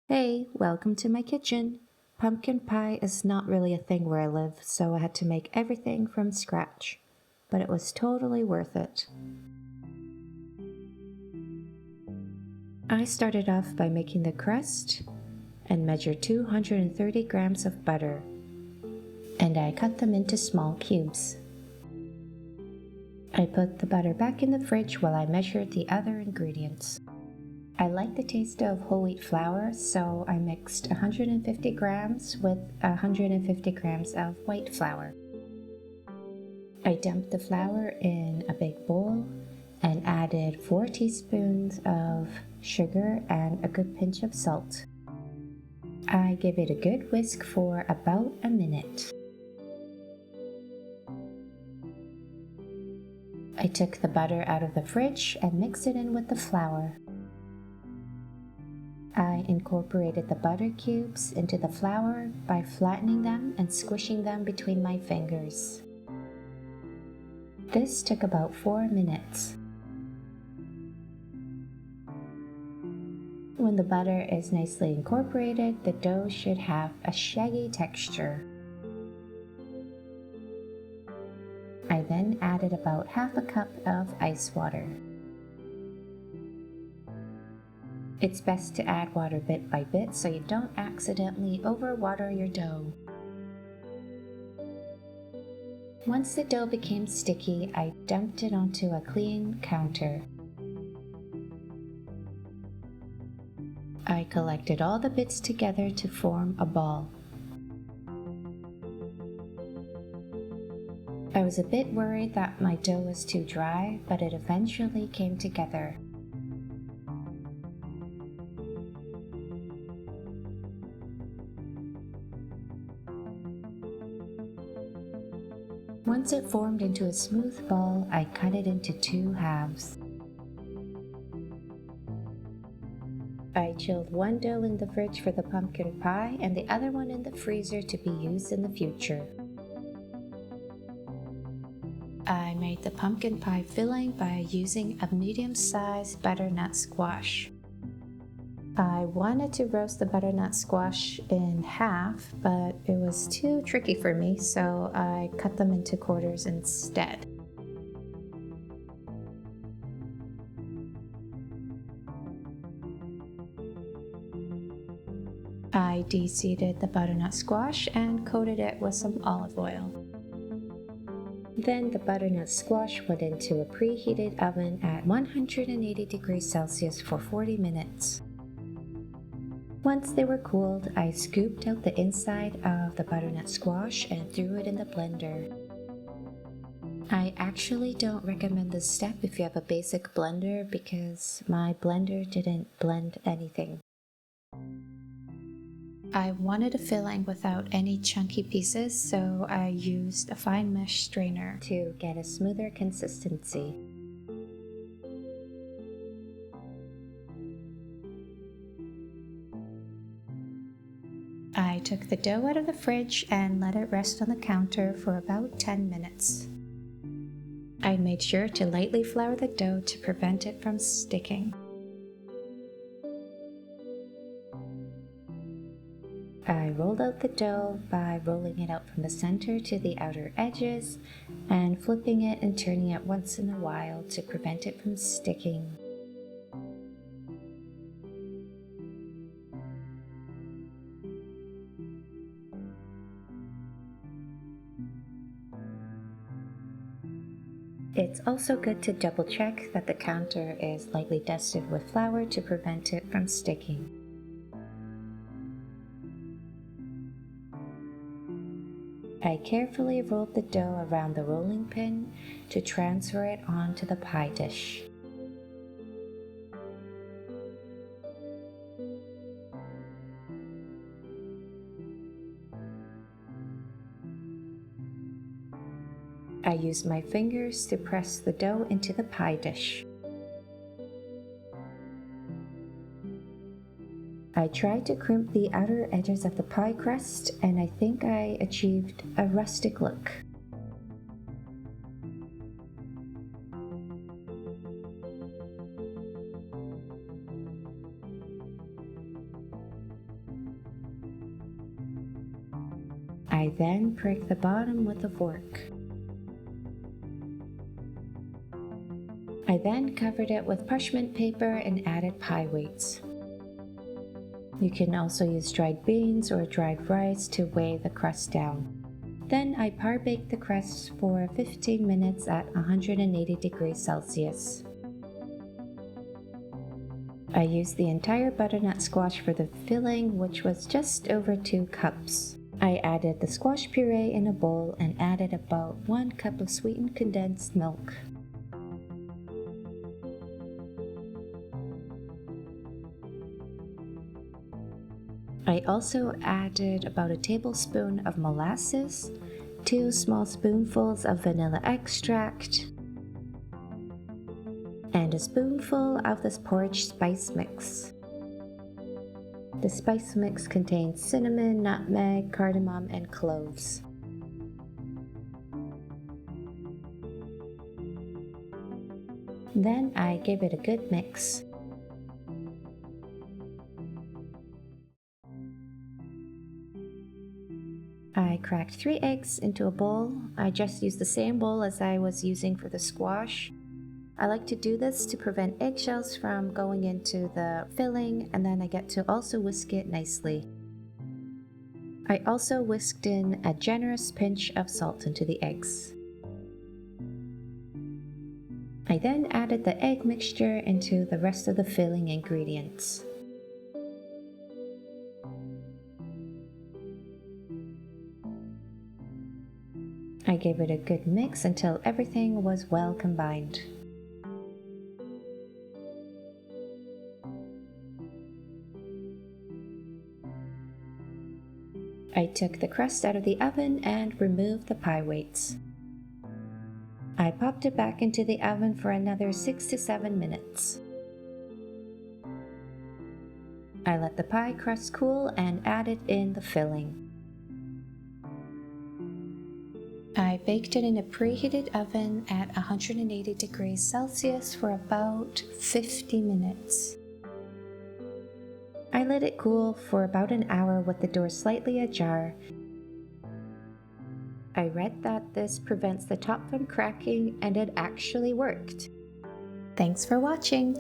Hey, welcome to my kitchen. Pumpkin pie is not really a thing where I live, so I had to make everything from scratch. But it was totally worth it. I started off by making the crust and measured 230 grams of butter, and I cut them into small cubes. I put the butter back in the fridge while I measured the other ingredients. I like the taste of whole wheat flour, so I mixed 150 grams with 150 grams of white flour. I dumped the flour in a big bowl and added 4 teaspoons of sugar and a good pinch of salt. I gave it a good whisk for about a minute. I took the butter out of the fridge and mixed it in with the flour. I incorporated the butter cubes into the flour by flattening them and squishing them between my fingers. This took about 4 minutes. When the butter is nicely incorporated, the dough should have a shaggy texture. I then added about half a cup of ice water. It's best to add water bit by bit so you don't accidentally overwater your dough. Once the dough became sticky, I dumped it onto a clean counter. I collected all the bits together to form a ball. I was a bit worried that my dough was too dry, but it eventually came together. Once it formed into a smooth ball, I cut it into 2 halves. I chilled one dough in the fridge for the pumpkin pie and the other one in the freezer to be used in the future. I made the pumpkin pie filling by using a medium-sized butternut squash. I wanted to roast the butternut squash in half, but it was too tricky for me, so I cut them into quarters instead. I de-seeded the butternut squash and coated it with some olive oil. Then the butternut squash went into a preheated oven at 180 degrees Celsius for 40 minutes. Once they were cooled, I scooped out the inside of the butternut squash and threw it in the blender. I actually don't recommend this step if you have a basic blender because my blender didn't blend anything. I wanted a filling without any chunky pieces, so I used a fine mesh strainer to get a smoother consistency. I took the dough out of the fridge and let it rest on the counter for about 10 minutes. I made sure to lightly flour the dough to prevent it from sticking. I rolled out the dough by rolling it out from the center to the outer edges and flipping it and turning it once in a while to prevent it from sticking. It's also good to double check that the counter is lightly dusted with flour to prevent it from sticking. I carefully rolled the dough around the rolling pin to transfer it onto the pie dish. I used my fingers to press the dough into the pie dish. I tried to crimp the outer edges of the pie crust, and I think I achieved a rustic look. I then prick the bottom with a fork. I then covered it with parchment paper and added pie weights. You can also use dried beans or dried rice to weigh the crust down. Then I par baked the crust for 15 minutes at 180 degrees Celsius. I used the entire butternut squash for the filling, which was just over 2 cups. I added the squash puree in a bowl and added about 1 cup of sweetened condensed milk. I also added about a tablespoon of molasses, 2 small spoonfuls of vanilla extract, and a spoonful of this porridge spice mix. The spice mix contains cinnamon, nutmeg, cardamom, and cloves. Then I gave it a good mix. I cracked 3 eggs into a bowl. I just used the same bowl as I was using for the squash. I like to do this to prevent eggshells from going into the filling, and then I get to also whisk it nicely. I also whisked in a generous pinch of salt into the eggs. I then added the egg mixture into the rest of the filling ingredients. I gave it a good mix until everything was well combined. I took the crust out of the oven and removed the pie weights. I popped it back into the oven for another 6 to 7 minutes. I let the pie crust cool and added in the filling. I baked it in a preheated oven at 180 degrees Celsius for about 50 minutes. I let it cool for about an hour with the door slightly ajar. I read that this prevents the top from cracking, and it actually worked. Thanks for watching!